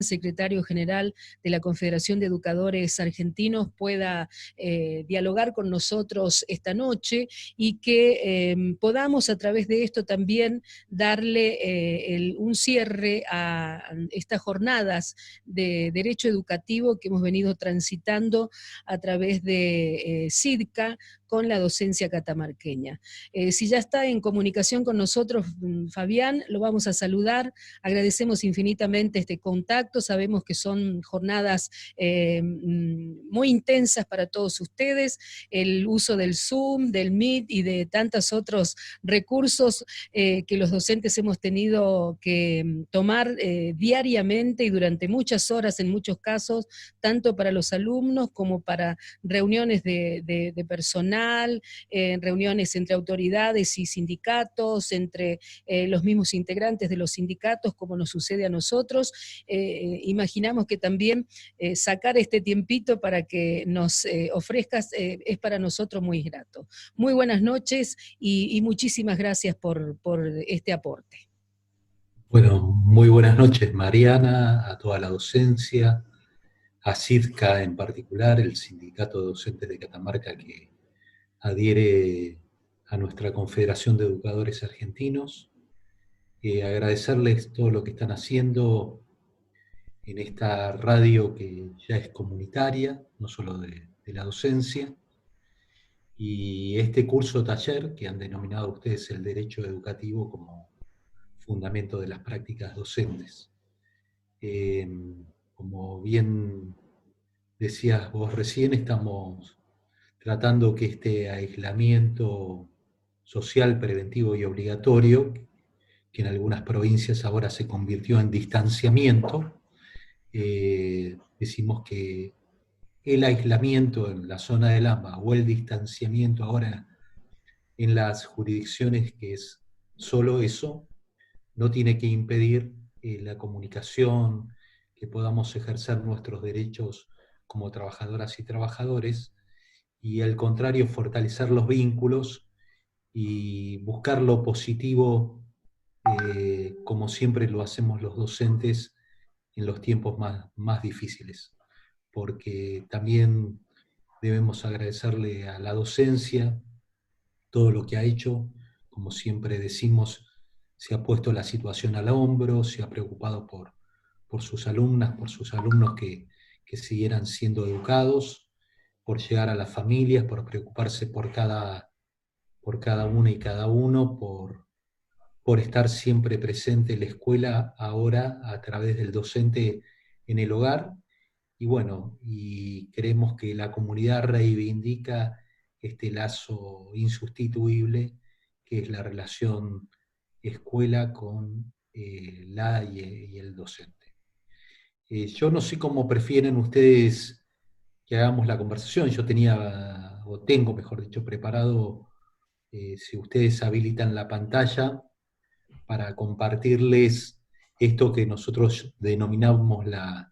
secretario general de la Confederación de Educadores Argentinos, pueda dialogar con nosotros esta noche y que podamos a través de esto también darle un cierre a estas jornadas de derecho educativo que hemos venido transitando a través de SIDCA con la docencia catamarqueña. Si ya está en comunicación con nosotros Fabián, lo vamos a saludar, agradecemos infinitamente este contacto, sabemos que son jornadas muy intensas para todos ustedes, el uso del Zoom, del Meet y de tantos otros recursos que los docentes hemos tenido que tomar diariamente y durante muchas horas en muchos casos, tanto para los alumnos como para reuniones de personal, reuniones entre autoridades y sindicatos, entre los mismos integrantes de los sindicatos, como nos sucede a nosotros. Imaginamos que también sacar este tiempito para que nos ofrezcas es para nosotros muy grato. Muy buenas noches y muchísimas gracias por este aporte. Bueno, muy buenas noches, Mariana, a toda la docencia, a SIDCA en particular, el Sindicato de Docentes de Catamarca que adhiere a nuestra Confederación de Educadores Argentinos. Agradecerles todo lo que están haciendo en esta radio que ya es comunitaria, no solo de la docencia, y este curso taller que han denominado ustedes el derecho educativo como fundamento de las prácticas docentes. Como bien decías vos recién, estamos tratando que este aislamiento social preventivo y obligatorio, que en algunas provincias ahora se convirtió en distanciamiento, decimos que el aislamiento en la zona del AMBA o el distanciamiento ahora en las jurisdicciones, que es solo eso, no tiene que impedir la comunicación, que podamos ejercer nuestros derechos como trabajadoras y trabajadores, y al contrario, fortalecer los vínculos y buscar lo positivo, como siempre lo hacemos los docentes en los tiempos más difíciles. Porque también debemos agradecerle a la docencia todo lo que ha hecho, como siempre decimos, se ha puesto la situación al hombro, se ha preocupado por sus alumnas, por sus alumnos que siguieran siendo educados, por llegar a las familias, por preocuparse por cada una y cada uno, por estar siempre presente en la escuela, ahora a través del docente en el hogar. Y bueno, y creemos que la comunidad reivindica este lazo insustituible que es la relación escuela con la y el docente. Yo no sé cómo prefieren ustedes que hagamos la conversación. Yo tenía, o tengo mejor dicho, preparado, si ustedes habilitan la pantalla, para compartirles esto que nosotros denominamos la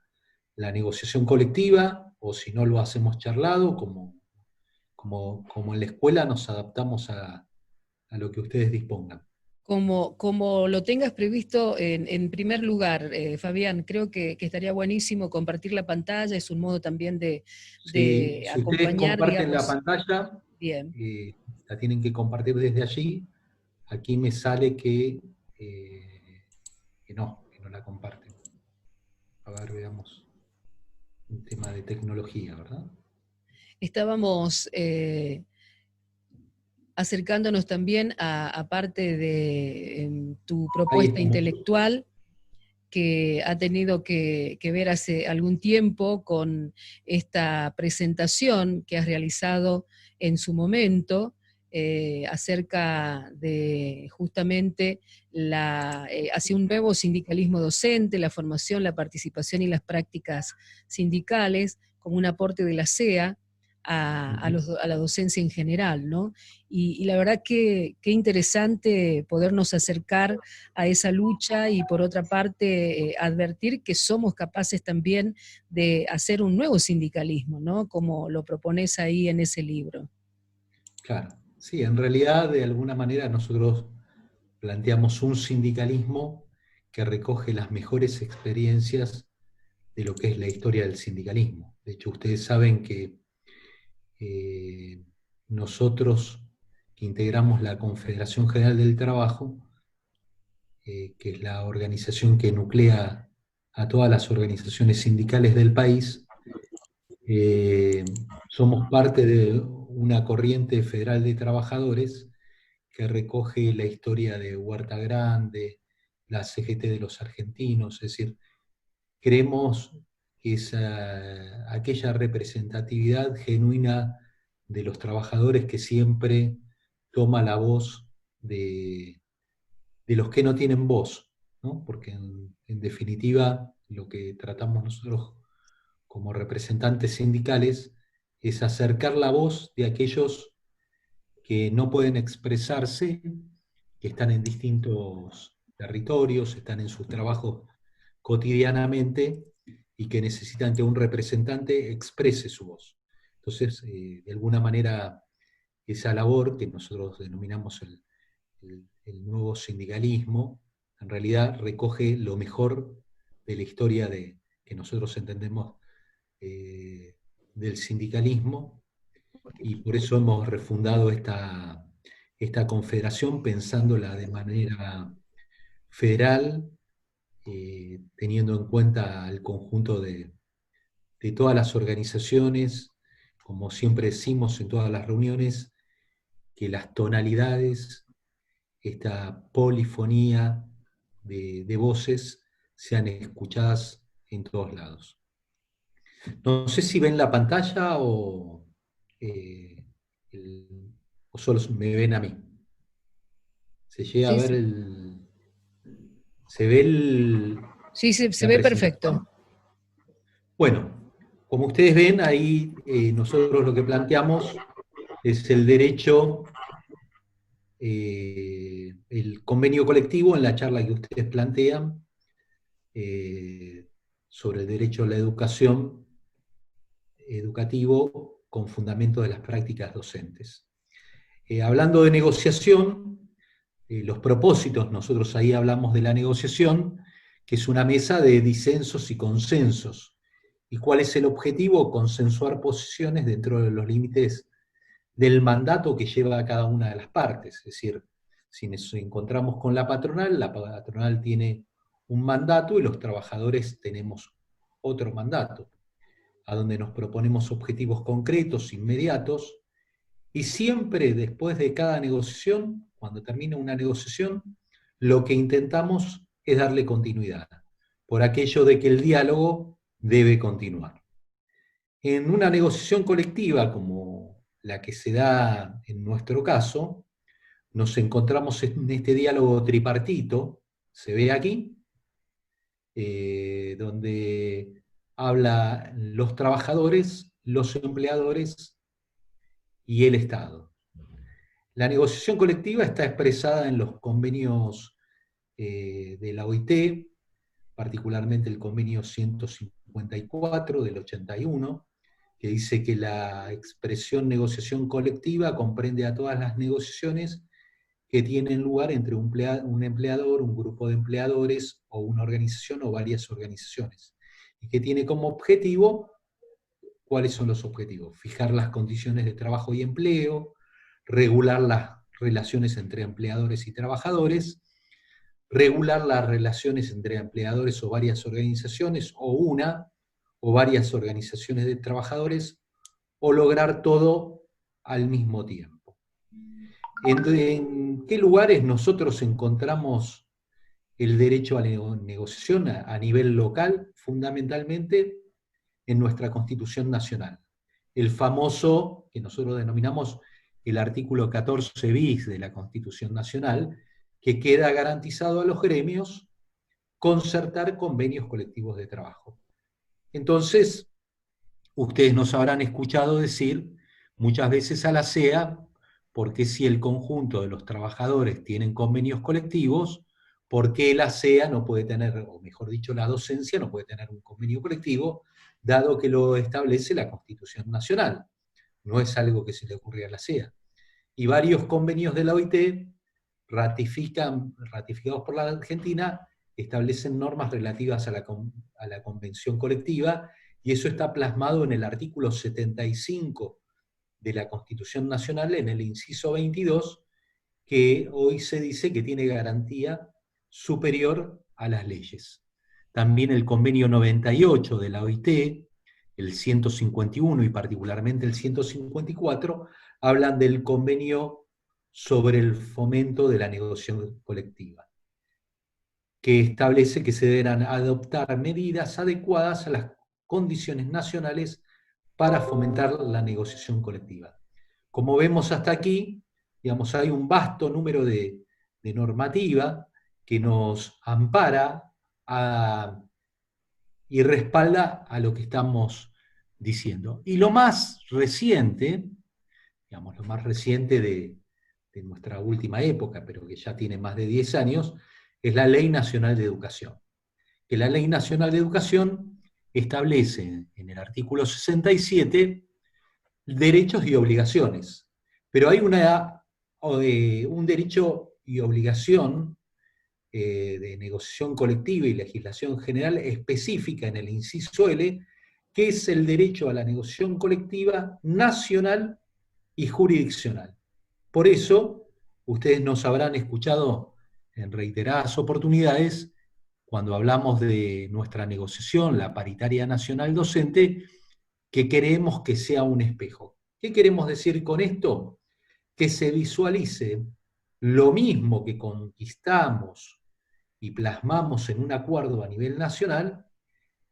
negociación colectiva, o si no lo hacemos charlado, como en la escuela nos adaptamos a lo que ustedes dispongan. Como lo tengas previsto en primer lugar, Fabián, creo que estaría buenísimo compartir la pantalla, es un modo también de Si ustedes acompañar, comparten la digamos. pantalla, Bien. la tienen que compartir desde allí. Aquí me sale que no la comparten. A ver, veamos. Un tema de tecnología, ¿verdad? Estábamos acercándonos también a parte de tu propuesta intelectual que ha tenido que ver hace algún tiempo con esta presentación que has realizado en su momento acerca de justamente hacia un nuevo sindicalismo docente, la formación, la participación y las prácticas sindicales como un aporte de la CEA a la docencia en general, ¿no? Y la verdad que interesante podernos acercar a esa lucha y por otra parte advertir que somos capaces también de hacer un nuevo sindicalismo, ¿no? Como lo propones ahí en ese libro. Claro, sí, en realidad de alguna manera nosotros planteamos un sindicalismo que recoge las mejores experiencias de lo que es la historia del sindicalismo. De hecho, ustedes saben que nosotros que integramos la Confederación General del Trabajo, que es la organización que nuclea a todas las organizaciones sindicales del país, somos parte de una corriente federal de trabajadores que recoge la historia de Huerta Grande, la CGT de los argentinos, es decir, creemos que es aquella representatividad genuina de los trabajadores que siempre toma la voz de los que no tienen voz, ¿no? Porque en definitiva lo que tratamos nosotros como representantes sindicales es acercar la voz de aquellos que no pueden expresarse, que están en distintos territorios, están en sus trabajos cotidianamente y que necesitan que un representante exprese su voz. Entonces, de alguna manera, esa labor que nosotros denominamos el nuevo sindicalismo, en realidad recoge lo mejor de la historia que nosotros entendemos del sindicalismo, y por eso hemos refundado esta confederación pensándola de manera federal, teniendo en cuenta el conjunto de todas las organizaciones, como siempre decimos en todas las reuniones, que las tonalidades, esta polifonía de voces, sean escuchadas en todos lados. No sé si ven la pantalla eh, o solo me ven a mí. Se llega a Sí, ver sí. se ve Sí, se la ve presentación. perfecto. Bueno, como ustedes ven, ahí nosotros lo que planteamos es el derecho, el convenio colectivo en la charla que ustedes plantean sobre el derecho a la educación educativo con fundamento de las prácticas docentes. Hablando de negociación, los propósitos, nosotros ahí hablamos de la negociación, que es una mesa de disensos y consensos. ¿Y cuál es el objetivo? Consensuar posiciones dentro de los límites del mandato que lleva a cada una de las partes. Es decir, si nos encontramos con la patronal tiene un mandato y los trabajadores tenemos otro mandato, a donde nos proponemos objetivos concretos, inmediatos, y siempre después de cada negociación, cuando termina una negociación, lo que intentamos es darle continuidad, por aquello de que el diálogo debe continuar. En una negociación colectiva como la que se da en nuestro caso, nos encontramos en este diálogo tripartito, se ve aquí, donde hablan los trabajadores, los empleadores y el Estado. La negociación colectiva está expresada en los convenios de la OIT, particularmente el convenio 154 del 81, que dice que la expresión negociación colectiva comprende a todas las negociaciones que tienen lugar entre un empleador, un grupo de empleadores, o una organización o varias organizaciones, y que tiene como objetivo, ¿cuáles son los objetivos? Fijar las condiciones de trabajo y empleo, regular las relaciones entre empleadores y trabajadores, regular las relaciones entre empleadores o varias organizaciones, o una o varias organizaciones de trabajadores, o lograr todo al mismo tiempo. ¿En qué lugares nosotros encontramos el derecho a la negociación a nivel local? Fundamentalmente en nuestra Constitución Nacional. El famoso, que nosotros denominamos el artículo 14 bis de la Constitución Nacional, que queda garantizado a los gremios concertar convenios colectivos de trabajo. Entonces, ustedes nos habrán escuchado decir muchas veces a la CEA, porque si el conjunto de los trabajadores tienen convenios colectivos, ¿por qué la CEA no puede tener, o mejor dicho, la docencia no puede tener un convenio colectivo, dado que lo establece la Constitución Nacional? No es algo que se le ocurre a la CEA. Y varios convenios de la OIT, ratificados por la Argentina, establecen normas relativas a la convención colectiva, y eso está plasmado en el artículo 75 de la Constitución Nacional, en el inciso 22, que hoy se dice que tiene garantía superior a las leyes. También el convenio 98 de la OIT, el 151 y particularmente el 154, hablan del convenio sobre el fomento de la negociación colectiva, que establece que se deberán adoptar medidas adecuadas a las condiciones nacionales para fomentar la negociación colectiva. Como vemos hasta aquí, digamos, hay un vasto número de normativa que nos ampara y respalda a lo que estamos diciendo. Y lo más reciente, digamos, lo más reciente de nuestra última época, pero que ya tiene más de 10 años, es la Ley Nacional de Educación. Que la Ley Nacional de Educación establece en el artículo 67 derechos y obligaciones, pero hay un derecho y obligación de negociación colectiva y legislación general específica en el inciso L, que es el derecho a la negociación colectiva nacional y jurisdiccional. Por eso, ustedes nos habrán escuchado en reiteradas oportunidades, cuando hablamos de nuestra negociación, la paritaria nacional docente, que queremos que sea un espejo. ¿Qué queremos decir con esto? Que se visualice lo mismo que conquistamos y plasmamos en un acuerdo a nivel nacional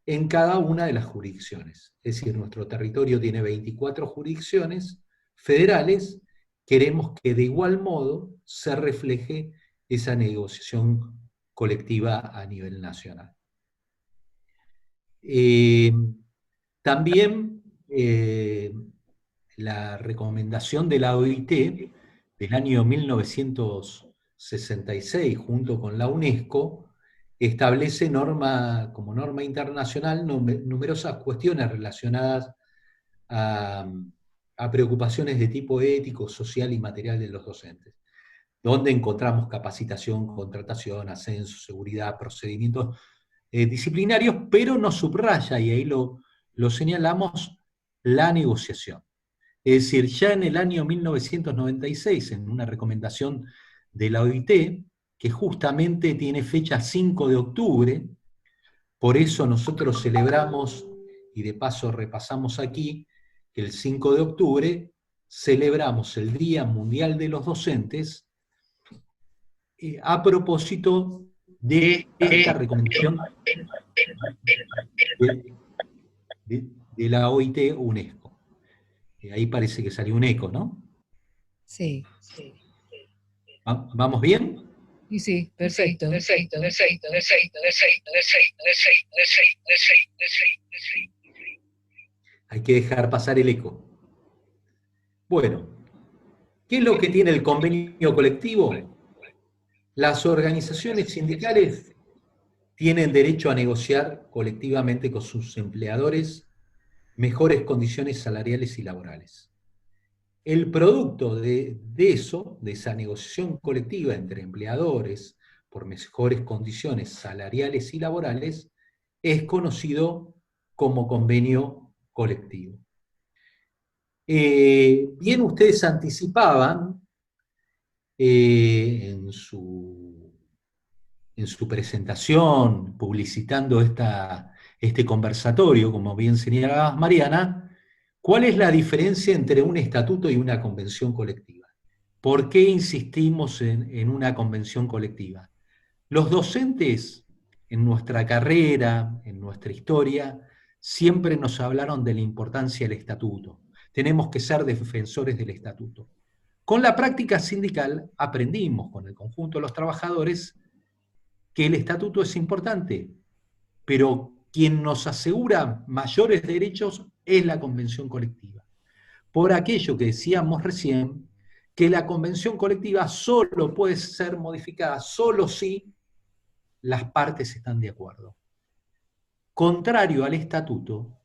en cada una de las jurisdicciones. Es decir, nuestro territorio tiene 24 jurisdicciones federales, queremos que de igual modo se refleje esa negociación colectiva a nivel nacional. También la recomendación de la OIT del año 1966, junto con la UNESCO, establece como norma internacional numerosas cuestiones relacionadas a preocupaciones de tipo ético, social y material de los docentes, donde encontramos capacitación, contratación, ascenso, seguridad, procedimientos disciplinarios, pero nos subraya, y ahí lo señalamos, la negociación. Es decir, ya en el año 1996, en una recomendación de la OIT, que justamente tiene fecha 5 de octubre, por eso nosotros celebramos, y de paso repasamos aquí, que el 5 de octubre celebramos el Día Mundial de los Docentes, a propósito de esta recomendación de la OIT UNESCO. Ahí parece que salió un eco, ¿no? Sí. ¿Vamos bien? Y sí, perfecto. Hay que dejar pasar el eco. Bueno, ¿qué es lo que tiene el convenio colectivo? Las organizaciones sindicales tienen derecho a negociar colectivamente con sus empleadores mejores condiciones salariales y laborales. El producto de eso, de esa negociación colectiva entre empleadores por mejores condiciones salariales y laborales, es conocido como convenio colectivo. Bien, ustedes anticipaban en su presentación, publicitando este conversatorio, como bien señalaba Mariana, ¿cuál es la diferencia entre un estatuto y una convención colectiva? ¿Por qué insistimos en una convención colectiva? Los docentes, en nuestra carrera, en nuestra historia, siempre nos hablaron de la importancia del estatuto. Tenemos que ser defensores del estatuto. Con la práctica sindical aprendimos con el conjunto de los trabajadores que el estatuto es importante, pero quien nos asegura mayores derechos es la convención colectiva. Por aquello que decíamos recién, que la convención colectiva solo puede ser modificada, solo si las partes están de acuerdo. Contrario al estatuto,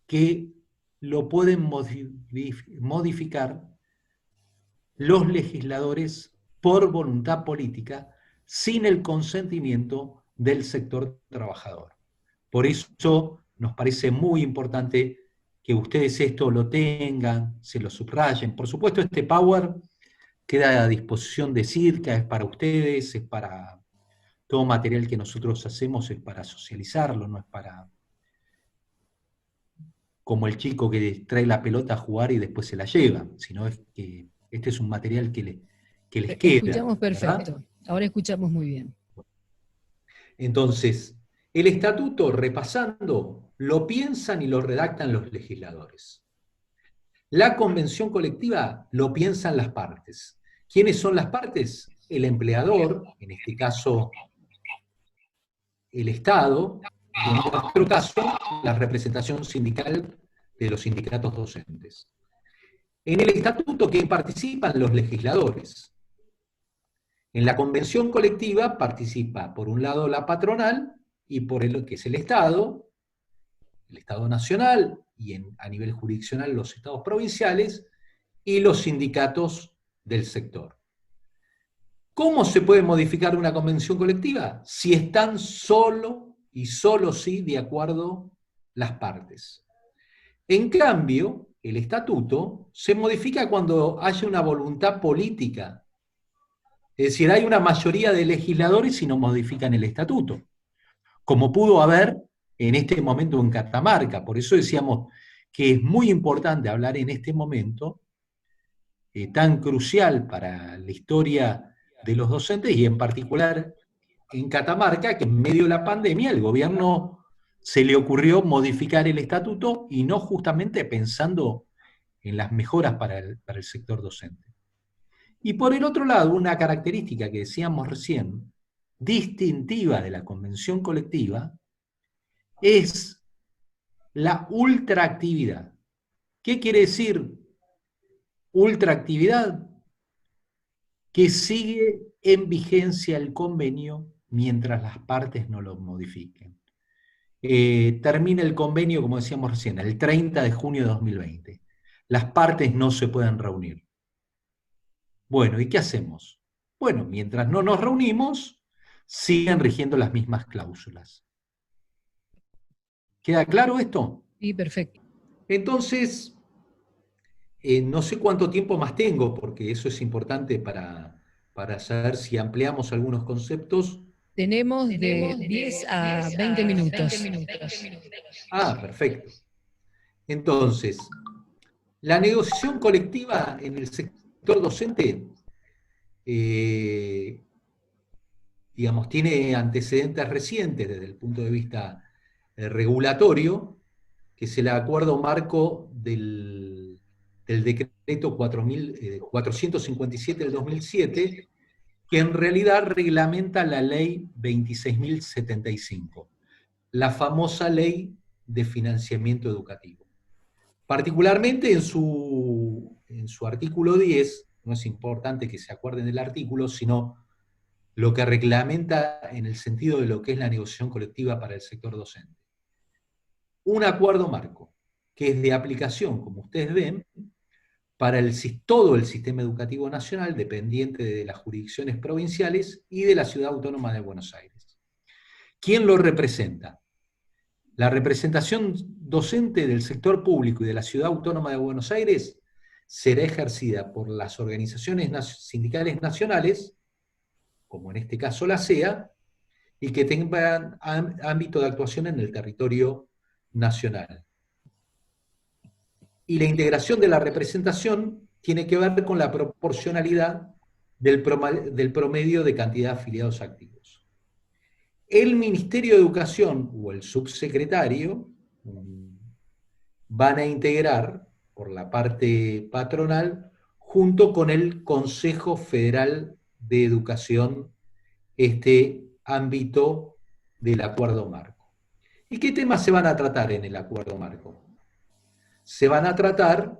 que lo pueden modificar los legisladores por voluntad política, sin el consentimiento del sector trabajador. Por eso nos parece muy importante que ustedes esto lo tengan, se lo subrayen. Por supuesto, este Power queda a disposición de Circa, es para ustedes, es para todo material que nosotros hacemos, es para socializarlo, no es para como el chico que trae la pelota a jugar y después se la lleva, sino es que este es un material que les queda. Escuchamos perfecto, ¿verdad? Ahora escuchamos muy bien. Entonces, el estatuto, repasando, lo piensan y lo redactan los legisladores. La convención colectiva lo piensan las partes. ¿Quiénes son las partes? El empleador, en este caso el Estado, y en nuestro caso la representación sindical de los sindicatos docentes. En el estatuto, ¿quién participan? Los legisladores. En la convención colectiva participa, por un lado, la patronal, y por el que es el Estado nacional, y a nivel jurisdiccional los estados provinciales, y los sindicatos del sector. ¿Cómo se puede modificar una convención colectiva? Si están solo y solo sí de acuerdo las partes. En cambio, el estatuto se modifica cuando haya una voluntad política. Es decir, hay una mayoría de legisladores y no modifican el estatuto, como pudo haber en este momento en Catamarca. Por eso decíamos que es muy importante hablar en este momento tan crucial para la historia de los docentes y en particular en Catamarca, que en medio de la pandemia el gobierno se le ocurrió modificar el estatuto y no justamente pensando en las mejoras para el sector docente. Y por el otro lado, una característica que decíamos recién, distintiva de la convención colectiva, es la ultraactividad. ¿Qué quiere decir ultraactividad? Que sigue en vigencia el convenio mientras las partes no lo modifiquen. Termina el convenio, como decíamos recién, el 30 de junio de 2020. Las partes no se pueden reunir. Bueno, ¿y qué hacemos? Bueno, mientras no nos reunimos, siguen rigiendo las mismas cláusulas. ¿Queda claro esto? Sí, perfecto. Entonces, no sé cuánto tiempo más tengo, porque eso es importante para saber si ampliamos algunos conceptos. Tenemos de 10 a 20 minutos. Ah, perfecto. Entonces, la negociación colectiva en el sector docente, digamos, tiene antecedentes recientes desde el punto de vista regulatorio, que es el acuerdo marco del decreto 457 del 2007, que en realidad reglamenta la ley 26.075, la famosa ley de financiamiento educativo. Particularmente en su artículo 10, no es importante que se acuerden del artículo, sino lo que reglamenta en el sentido de lo que es la negociación colectiva para el sector docente. Un acuerdo marco, que es de aplicación, como ustedes ven, para todo el sistema educativo nacional, dependiente de las jurisdicciones provinciales y de la Ciudad Autónoma de Buenos Aires. ¿Quién lo representa? La representación docente del sector público y de la Ciudad Autónoma de Buenos Aires será ejercida por las organizaciones sindicales nacionales, como en este caso la CEA, y que tengan ámbito de actuación en el territorio nacional. Y la integración de la representación tiene que ver con la proporcionalidad del promedio de cantidad de afiliados activos. El Ministerio de Educación o el subsecretario van a integrar, por la parte patronal, junto con el Consejo Federal de Educación, este ámbito del acuerdo marco. ¿Y qué temas se van a tratar en el acuerdo marco? Se van a tratar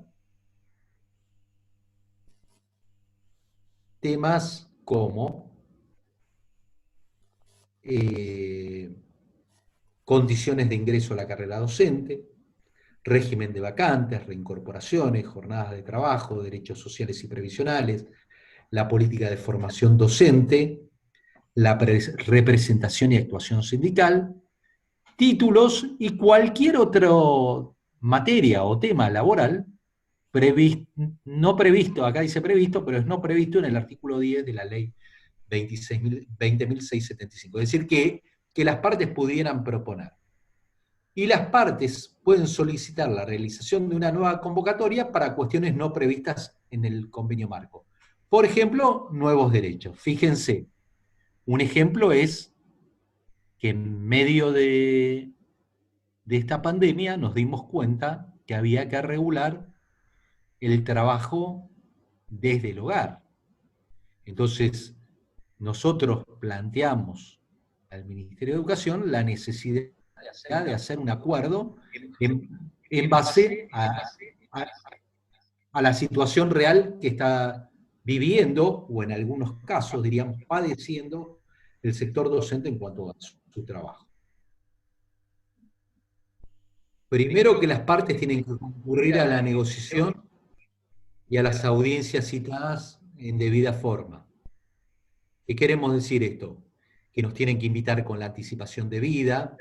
temas como condiciones de ingreso a la carrera docente, régimen de vacantes, reincorporaciones, jornadas de trabajo, derechos sociales y previsionales, la política de formación docente, la representación y actuación sindical, títulos y cualquier otra materia o tema laboral no previsto, acá dice previsto, pero es no previsto en el artículo 10 de la ley 20.675. Es decir, que las partes pudieran proponer. Y las partes pueden solicitar la realización de una nueva convocatoria para cuestiones no previstas en el convenio marco. Por ejemplo, nuevos derechos. Fíjense, un ejemplo es que en medio de esta pandemia nos dimos cuenta que había que regular el trabajo desde el hogar. Entonces, nosotros planteamos al Ministerio de Educación la necesidad de hacer un acuerdo en base a la situación real que está viviendo, o en algunos casos, diríamos, padeciendo el sector docente en cuanto a su trabajo. Primero, que las partes tienen que concurrir a la negociación y a las audiencias citadas en debida forma. ¿Qué queremos decir esto? Que nos tienen que invitar con la anticipación debida,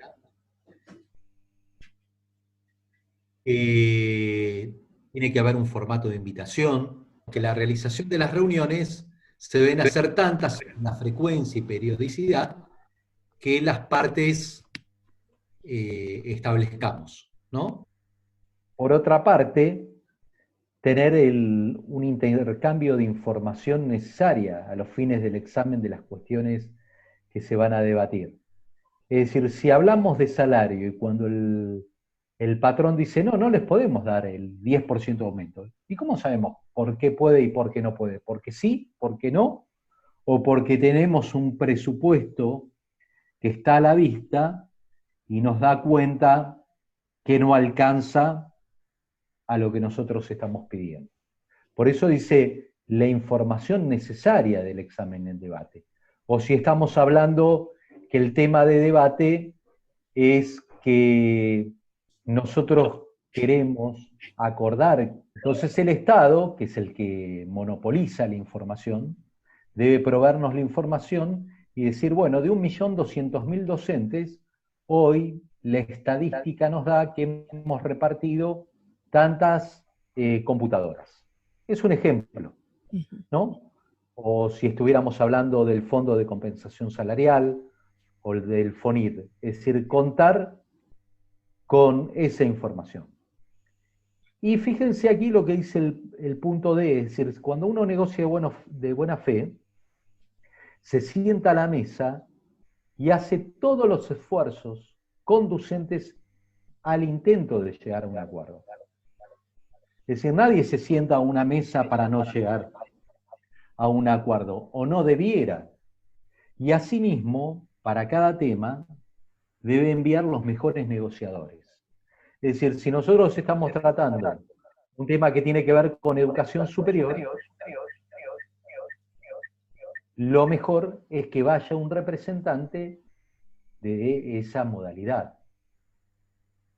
tiene que haber un formato de invitación, que la realización de las reuniones se deben hacer tantas en la frecuencia y periodicidad que las partes establezcamos, ¿no? Por otra parte, tener un intercambio de información necesaria a los fines del examen de las cuestiones que se van a debatir. Es decir, si hablamos de salario y cuando el patrón dice, no, no les podemos dar el 10% de aumento. ¿Y cómo sabemos por qué puede y por qué no puede? ¿Porque sí? ¿Por qué no? ¿O porque tenemos un presupuesto que está a la vista y nos da cuenta que no alcanza a lo que nosotros estamos pidiendo? Por eso dice la información necesaria del examen en debate. O si estamos hablando que el tema de debate es que nosotros queremos acordar, entonces el Estado, que es el que monopoliza la información, debe proveernos la información y decir, bueno, de 1.200.000 docentes, hoy la estadística nos da que hemos repartido tantas computadoras. Es un ejemplo, ¿no? O si estuviéramos hablando del Fondo de Compensación Salarial o del FONID, es decir, contar con esa información. Y fíjense aquí lo que dice el punto D, es decir, cuando uno negocia de buena fe, se sienta a la mesa y hace todos los esfuerzos conducentes al intento de llegar a un acuerdo. Es decir, nadie se sienta a una mesa para no llegar a un acuerdo, o no debiera. Y asimismo, para cada tema, debe enviar los mejores negociadores. Es decir, si nosotros estamos tratando un tema que tiene que ver con educación superior, lo mejor es que vaya un representante de esa modalidad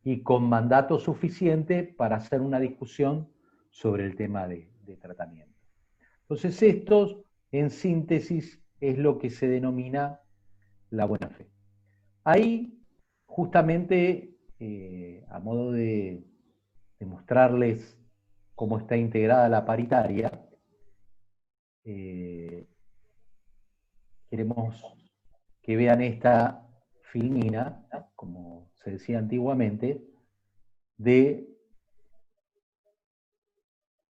y con mandato suficiente para hacer una discusión sobre el tema de tratamiento. Entonces, esto, en síntesis, es lo que se denomina la buena fe. Ahí, justamente, a modo de mostrarles cómo está integrada la paritaria, queremos que vean esta filmina, como se decía antiguamente, de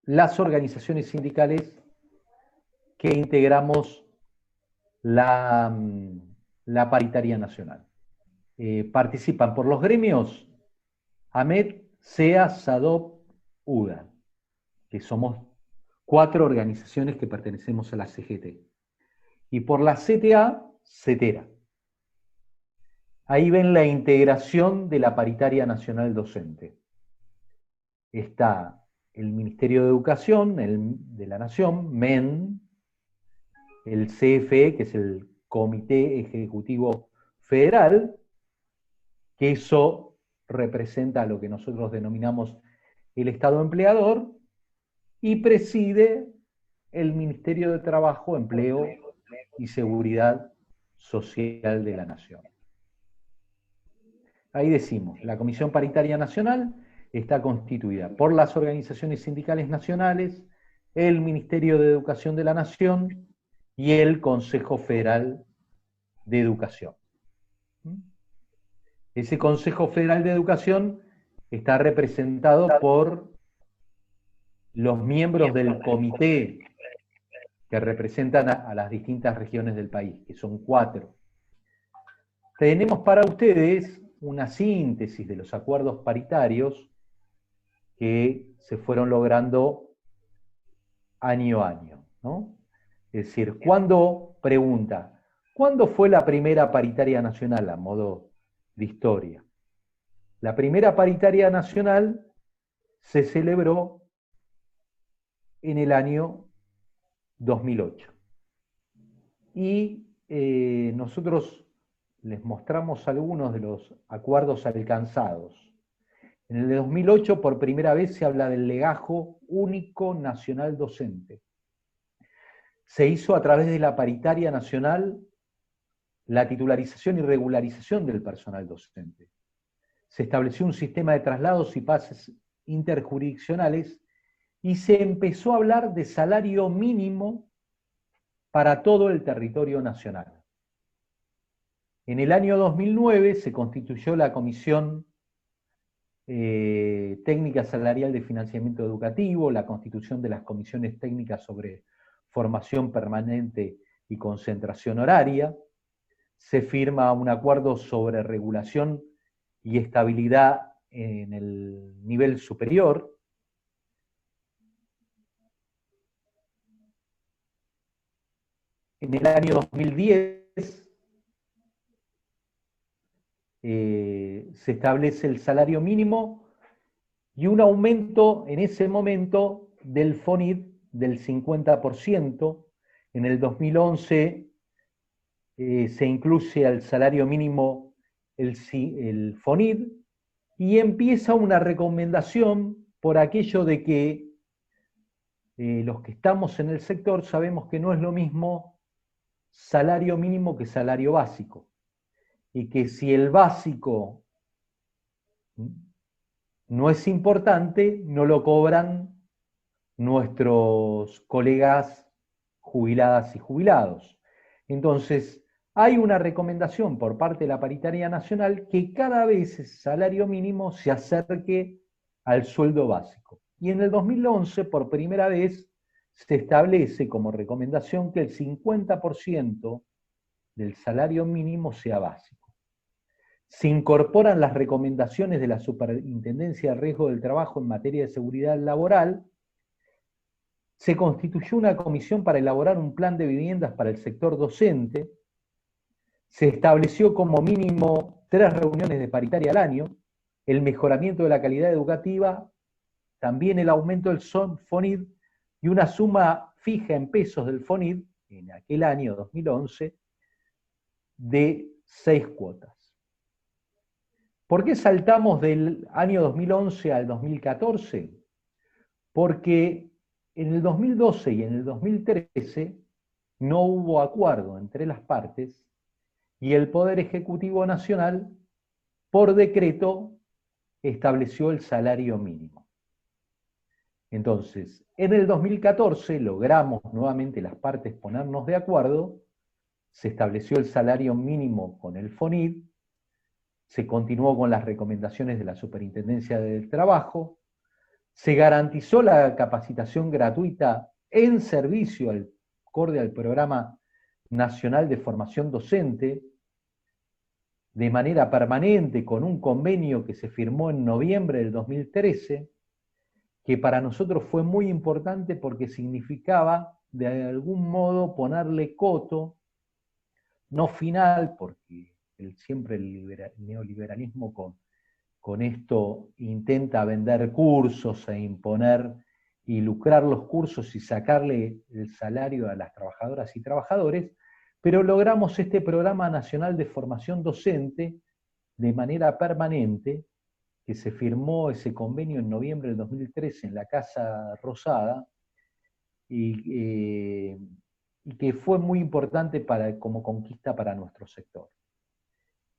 las organizaciones sindicales que integramos la paritaria nacional. Participan por los gremios AMET, SEA, SADOP, UDA, que somos 4 organizaciones que pertenecemos a la CGT. Y por la CTA, CETERA. Ahí ven la integración de la paritaria nacional docente. Está el Ministerio de Educación de la Nación, MEN, el CFE, que es el Comité Ejecutivo Federal, que eso representa lo que nosotros denominamos el Estado empleador, y preside el Ministerio de Trabajo, Empleo y Seguridad social de la Nación. Ahí decimos, la Comisión Paritaria Nacional está constituida por las organizaciones sindicales nacionales, el Ministerio de Educación de la Nación y el Consejo Federal de Educación. Ese Consejo Federal de Educación está representado por los miembros del comité que representan a las distintas regiones del país, que son 4. Tenemos para ustedes una síntesis de los acuerdos paritarios que se fueron logrando año a año, ¿no? Es decir, pregunta, ¿cuándo fue la primera paritaria nacional a modo de historia? La primera paritaria nacional se celebró en el año 2008. Y nosotros les mostramos algunos de los acuerdos alcanzados. En el de 2008, por primera vez, se habla del legajo único nacional docente. Se hizo a través de la paritaria nacional la titularización y regularización del personal docente. Se estableció un sistema de traslados y pases interjurisdiccionales y se empezó a hablar de salario mínimo para todo el territorio nacional. En el año 2009 se constituyó la Comisión Técnica Salarial de Financiamiento Educativo, la constitución de las comisiones técnicas sobre formación permanente y concentración horaria, se firma un acuerdo sobre regulación y estabilidad en el nivel superior. En el año 2010 se establece el salario mínimo y un aumento en ese momento del FONID del 50%. En el 2011 se incluye al salario mínimo el FONID y empieza una recomendación por aquello de que los que estamos en el sector sabemos que no es lo mismo salario mínimo que salario básico. Y que si el básico no es importante, no lo cobran nuestros colegas jubiladas y jubilados. Entonces, hay una recomendación por parte de la Paritaria Nacional que cada vez ese salario mínimo se acerque al sueldo básico. Y en el 2011, por primera vez, se establece como recomendación que el 50% del salario mínimo sea básico. Se incorporan las recomendaciones de la Superintendencia de Riesgo del Trabajo en materia de seguridad laboral. Se constituyó una comisión para elaborar un plan de viviendas para el sector docente. Se estableció como mínimo 3 reuniones de paritaria al año, el mejoramiento de la calidad educativa, también el aumento del FONID y una suma fija en pesos del FONID, en aquel año 2011, de 6 cuotas. ¿Por qué saltamos del año 2011 al 2014? Porque en el 2012 y en el 2013 no hubo acuerdo entre las partes y el Poder Ejecutivo Nacional, por decreto, estableció el salario mínimo. Entonces, en el 2014 logramos nuevamente las partes ponernos de acuerdo, se estableció el salario mínimo con el FONID, se continuó con las recomendaciones de la Superintendencia del Trabajo, se garantizó la capacitación gratuita en servicio acorde al Programa Nacional de Formación Docente, de manera permanente con un convenio que se firmó en noviembre del 2013, que para nosotros fue muy importante porque significaba de algún modo ponerle coto, no final, porque siempre el neoliberalismo con esto intenta vender cursos e imponer y lucrar los cursos y sacarle el salario a las trabajadoras y trabajadores, pero logramos este Programa Nacional de Formación Docente de manera permanente, que se firmó ese convenio en noviembre del 2013 en la Casa Rosada, y y que fue muy importante como conquista para nuestro sector.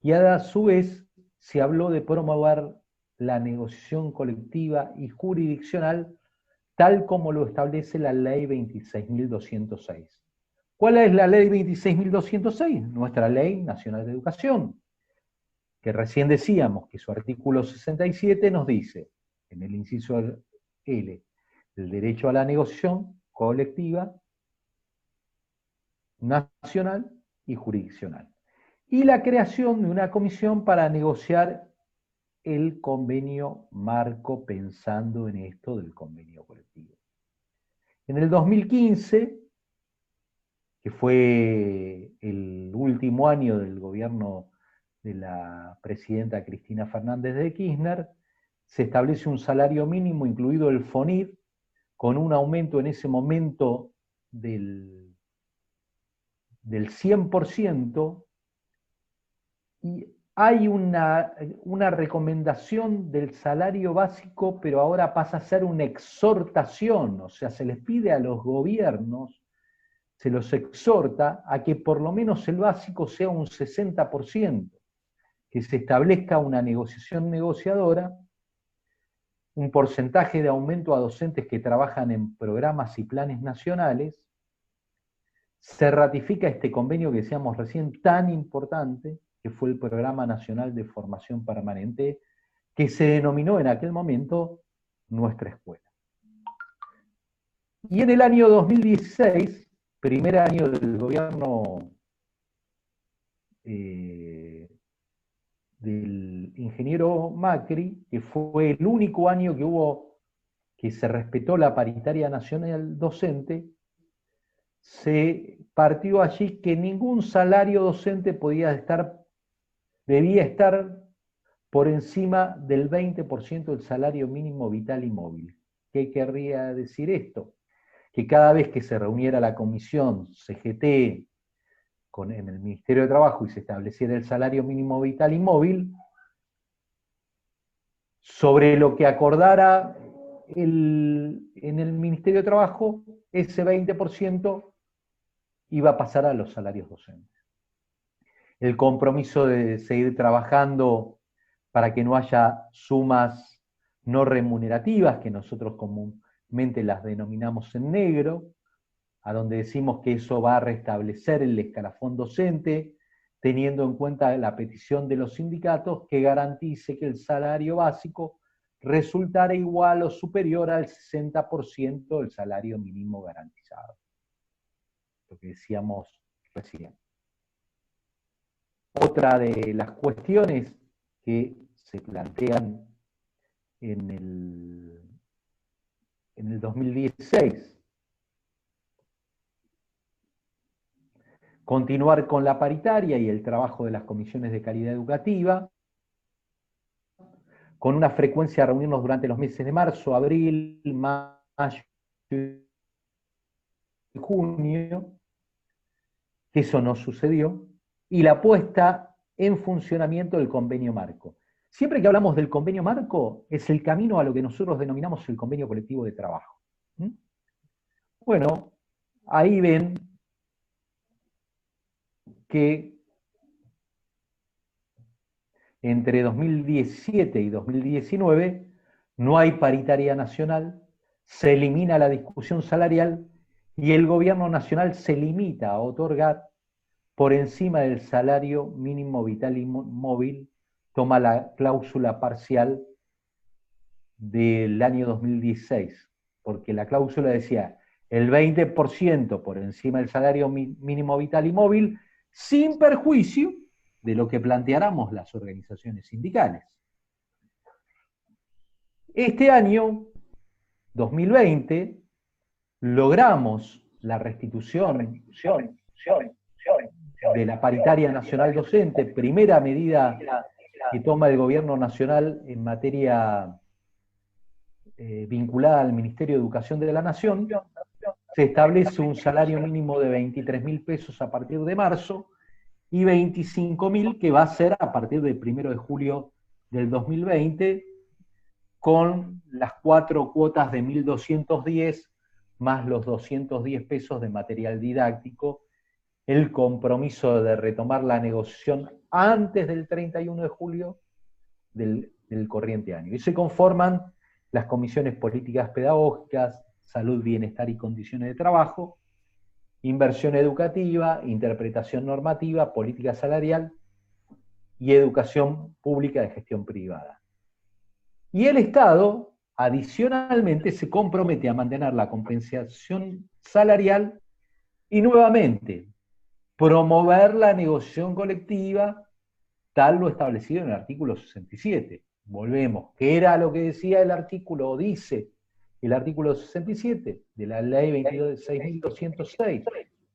Y a su vez se habló de promover la negociación colectiva y jurisdiccional tal como lo establece la Ley 26.206. ¿Cuál es la Ley 26.206? Nuestra Ley Nacional de Educación, que recién decíamos que su artículo 67 nos dice, en el inciso L, el derecho a la negociación colectiva, nacional y jurisdiccional. Y la creación de una comisión para negociar el convenio marco, pensando en esto del convenio colectivo. En el 2015, que fue el último año del gobierno de la presidenta Cristina Fernández de Kirchner, se establece un salario mínimo, incluido el FONIR, con un aumento en ese momento del 100%, y hay una recomendación del salario básico, pero ahora pasa a ser una exhortación, o sea, se les pide a los gobiernos, se los exhorta a que por lo menos el básico sea un 60%, que se establezca una negociación negociadora, un porcentaje de aumento a docentes que trabajan en programas y planes nacionales. Se ratifica este convenio que decíamos recién tan importante, que fue el Programa Nacional de Formación Permanente, que se denominó en aquel momento Nuestra Escuela. Y en el año 2016, primer año del gobierno del ingeniero Macri, que fue el único año que se respetó la paritaria nacional docente, se partió allí que ningún salario docente debía estar por encima del 20% del salario mínimo vital y móvil. ¿Qué querría decir esto? Que cada vez que se reuniera la comisión CGT en el Ministerio de Trabajo y se estableciera el salario mínimo vital y móvil, sobre lo que acordara en el Ministerio de Trabajo, ese 20% iba a pasar a los salarios docentes. El compromiso de seguir trabajando para que no haya sumas no remunerativas, que nosotros comúnmente las denominamos en negro, a donde decimos que eso va a restablecer el escalafón docente, teniendo en cuenta la petición de los sindicatos que garantice que el salario básico resultara igual o superior al 60% del salario mínimo garantizado. Lo que decíamos recién. Otra de las cuestiones que se plantean en el 2016, continuar con la paritaria y el trabajo de las comisiones de calidad educativa, con una frecuencia de reunirnos durante los meses de marzo, abril, mayo y junio, que eso no sucedió, y la puesta en funcionamiento del convenio marco. Siempre que hablamos del convenio marco, es el camino a lo que nosotros denominamos el convenio colectivo de trabajo. Bueno, ahí ven que entre 2017 y 2019 no hay paritaria nacional, se elimina la discusión salarial y el gobierno nacional se limita a otorgar por encima del salario mínimo vital y móvil, toma la cláusula parcial del año 2016, porque la cláusula decía el 20% por encima del salario mínimo vital y móvil, sin perjuicio de lo que planteáramos las organizaciones sindicales. Este año, 2020, logramos la restitución de la paritaria nacional docente, primera medida que toma el gobierno nacional en materia vinculada al Ministerio de Educación de la Nación. Se establece un salario mínimo de 23.000 pesos a partir de marzo y 25.000 que va a ser a partir del 1 de julio del 2020, con las 4 cuotas de 1.210 más los 210 pesos de material didáctico, el compromiso de retomar la negociación antes del 31 de julio del corriente año. Y se conforman las comisiones políticas pedagógicas, salud, bienestar y condiciones de trabajo, inversión educativa, interpretación normativa, política salarial y educación pública de gestión privada. Y el Estado, adicionalmente, se compromete a mantener la compensación salarial y nuevamente promover la negociación colectiva, tal lo establecido en el artículo 67. Volvemos, ¿qué era lo que decía el artículo, o dice el artículo 67 de la ley 26.206,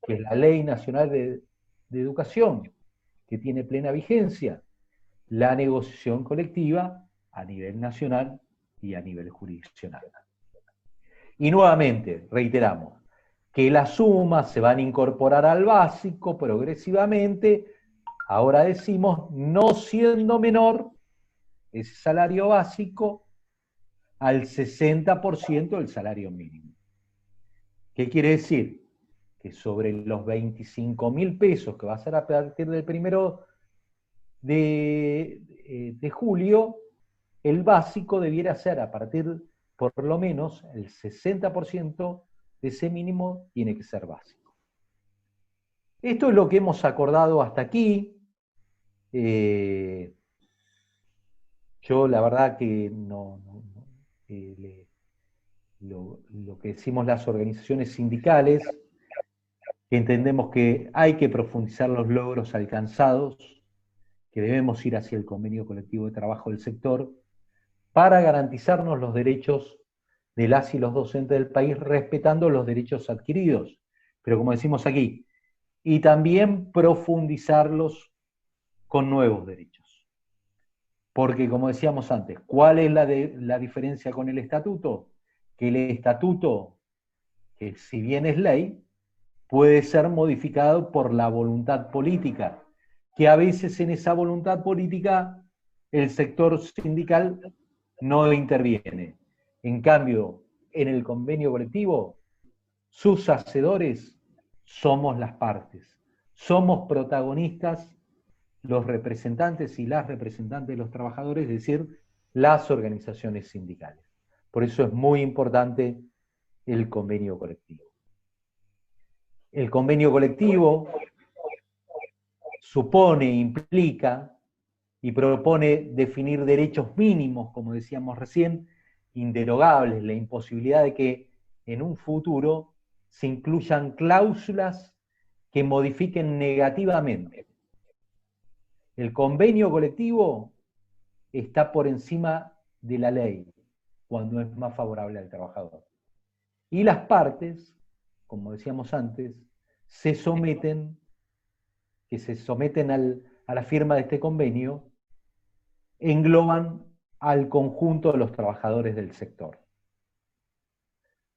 que es la Ley Nacional de Educación, que tiene plena vigencia? La negociación colectiva a nivel nacional y a nivel jurisdiccional. Y nuevamente, reiteramos, que las sumas se van a incorporar al básico progresivamente, ahora decimos, no siendo menor ese salario básico al 60% del salario mínimo. ¿Qué quiere decir? Que sobre los 25.000 pesos que va a ser a partir del 1 de julio, el básico debiera ser a partir, por lo menos, el 60% de ese mínimo tiene que ser básico. Esto es lo que hemos acordado hasta aquí. Yo la verdad que lo que decimos las organizaciones sindicales, que entendemos que hay que profundizar los logros alcanzados, que debemos ir hacia el convenio colectivo de trabajo del sector, para garantizarnos los derechos de las y los docentes del país, respetando los derechos adquiridos, pero como decimos aquí, y también profundizarlos con nuevos derechos. Porque, como decíamos antes, ¿cuál es la diferencia con el estatuto? Que el estatuto, que si bien es ley, puede ser modificado por la voluntad política, que a veces en esa voluntad política el sector sindical no interviene. En cambio, en el convenio colectivo, sus hacedores somos las partes, somos protagonistas los representantes y las representantes de los trabajadores, es decir, las organizaciones sindicales. Por eso es muy importante el convenio colectivo. El convenio colectivo supone, implica y propone definir derechos mínimos, como decíamos recién, inderogables, la imposibilidad de que en un futuro se incluyan cláusulas que modifiquen negativamente. El convenio colectivo está por encima de la ley, cuando es más favorable al trabajador. Y las partes, como decíamos antes, se someten a la firma de este convenio, engloban al conjunto de los trabajadores del sector.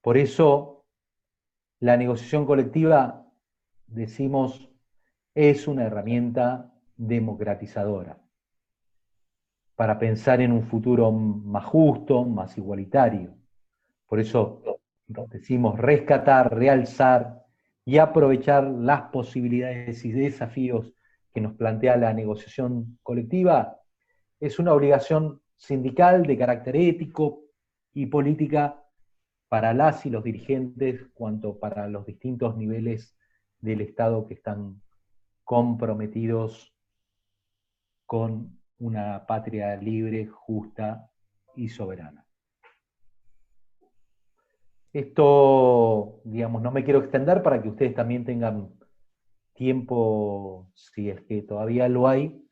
Por eso, la negociación colectiva, decimos, es una herramienta democratizadora para pensar en un futuro más justo, más igualitario. Por eso decimos rescatar, realzar y aprovechar las posibilidades y desafíos que nos plantea la negociación colectiva. Es una obligación sindical de carácter ético y política para las y los dirigentes, cuanto para los distintos niveles del Estado que están comprometidos con una patria libre, justa y soberana. Esto, digamos, no me quiero extender para que ustedes también tengan tiempo, si es que todavía lo hay,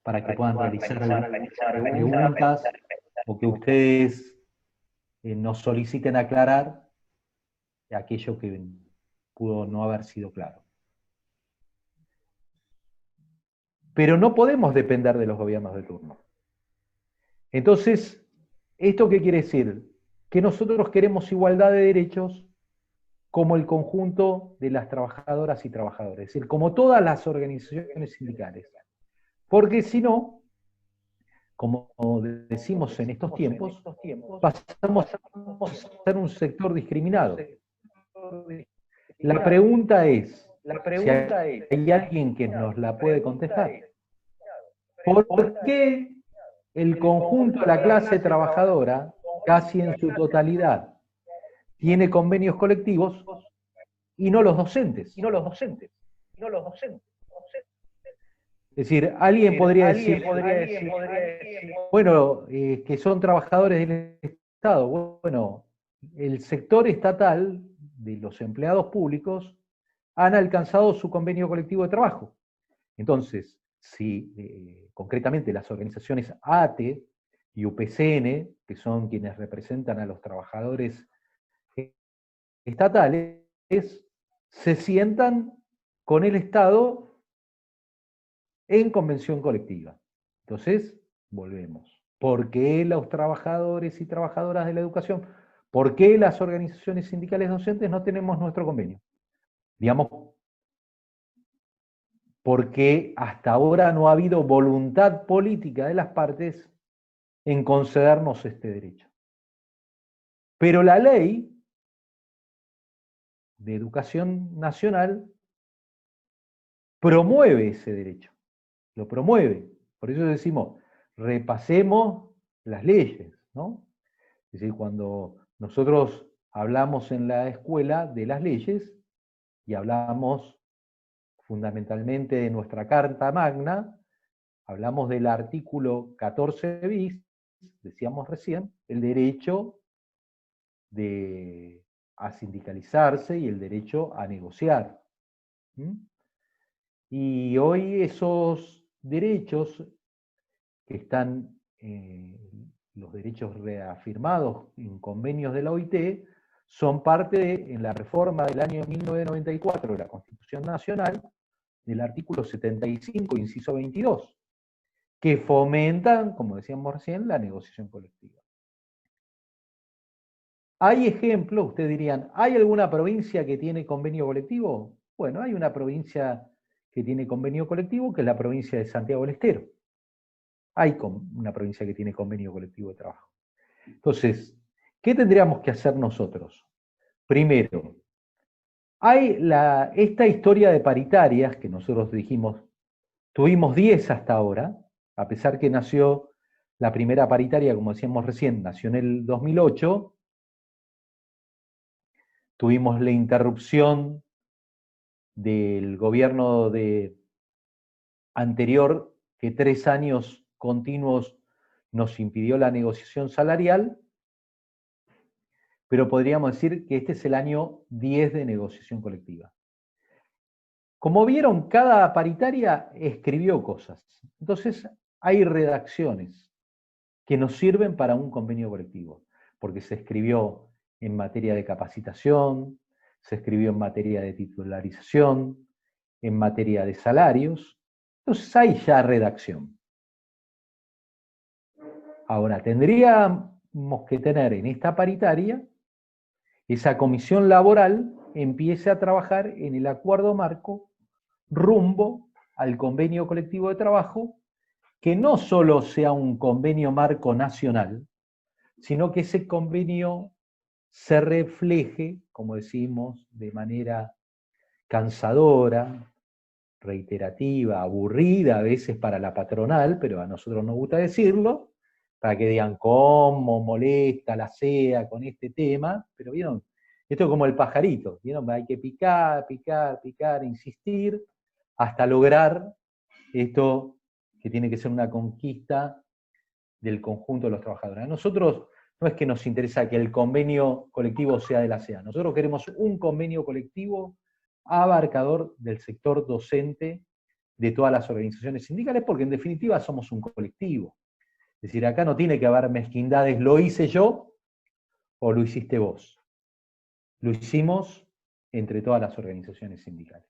para que puedan realizar preguntas o que ustedes nos soliciten aclarar aquello que pudo no haber sido claro. Pero no podemos depender de los gobiernos de turno. Entonces, ¿esto qué quiere decir? Que nosotros queremos igualdad de derechos como el conjunto de las trabajadoras y trabajadores, es decir, como todas las organizaciones sindicales. Porque si no, como decimos en estos tiempos, pasamos a ser un sector discriminado. La pregunta es, si hay alguien que nos la puede contestar, ¿por qué el conjunto de la clase trabajadora, casi en su totalidad, tiene convenios colectivos y no los docentes? Es decir, alguien podría decir, bueno, que son trabajadores del Estado. Bueno, el sector estatal de los empleados públicos han alcanzado su convenio colectivo de trabajo. Entonces, si concretamente las organizaciones ATE y UPCN, que son quienes representan a los trabajadores estatales, se sientan con el Estado en convención colectiva. Entonces, volvemos. ¿Por qué los trabajadores y trabajadoras de la educación, por qué las organizaciones sindicales docentes no tenemos nuestro convenio? Digamos, porque hasta ahora no ha habido voluntad política de las partes en concedernos este derecho. Pero la ley de educación nacional promueve ese derecho, lo promueve. Por eso decimos, repasemos las leyes, ¿no? Es decir, cuando nosotros hablamos en la escuela de las leyes y hablamos fundamentalmente de nuestra Carta Magna, hablamos del artículo 14 bis, decíamos recién, el derecho a sindicalizarse y el derecho a negociar. Y hoy esos derechos que están, los derechos reafirmados en convenios de la OIT, son parte en la reforma del año 1994 de la Constitución Nacional, del artículo 75, inciso 22, que fomentan, como decíamos recién, la negociación colectiva. Hay ejemplos, ustedes dirían, ¿hay alguna provincia que tiene convenio colectivo? Bueno, hay una provincia que tiene convenio colectivo, que es la provincia de Santiago del Estero. Hay una provincia que tiene convenio colectivo de trabajo. Entonces, ¿qué tendríamos que hacer nosotros? Primero, hay esta historia de paritarias que nosotros dijimos, tuvimos 10 hasta ahora, a pesar que nació la primera paritaria, como decíamos recién, nació en el 2008, tuvimos la interrupción del gobierno anterior, que 3 años continuos nos impidió la negociación salarial, pero podríamos decir que este es el año 10 de negociación colectiva. Como vieron, cada paritaria escribió cosas. Entonces, hay redacciones que nos sirven para un convenio colectivo, porque se escribió en materia de capacitación, se escribió en materia de titularización, en materia de salarios. Entonces, hay ya redacción. Ahora, tendríamos que tener en esta paritaria, esa comisión laboral empiece a trabajar en el acuerdo marco rumbo al convenio colectivo de trabajo, que no solo sea un convenio marco nacional, sino que ese convenio se refleje, como decimos, de manera cansadora, reiterativa, aburrida a veces para la patronal, pero a nosotros nos gusta decirlo, para que digan cómo molesta la CEA con este tema, pero vieron, esto es como el pajarito, vieron, hay que picar, picar, picar, insistir, hasta lograr esto que tiene que ser una conquista del conjunto de los trabajadores. A nosotros no es que nos interesa que el convenio colectivo sea de la CEA, nosotros queremos un convenio colectivo abarcador del sector docente de todas las organizaciones sindicales, porque en definitiva somos un colectivo. Es decir, acá no tiene que haber mezquindades, lo hice yo o lo hiciste vos. Lo hicimos entre todas las organizaciones sindicales.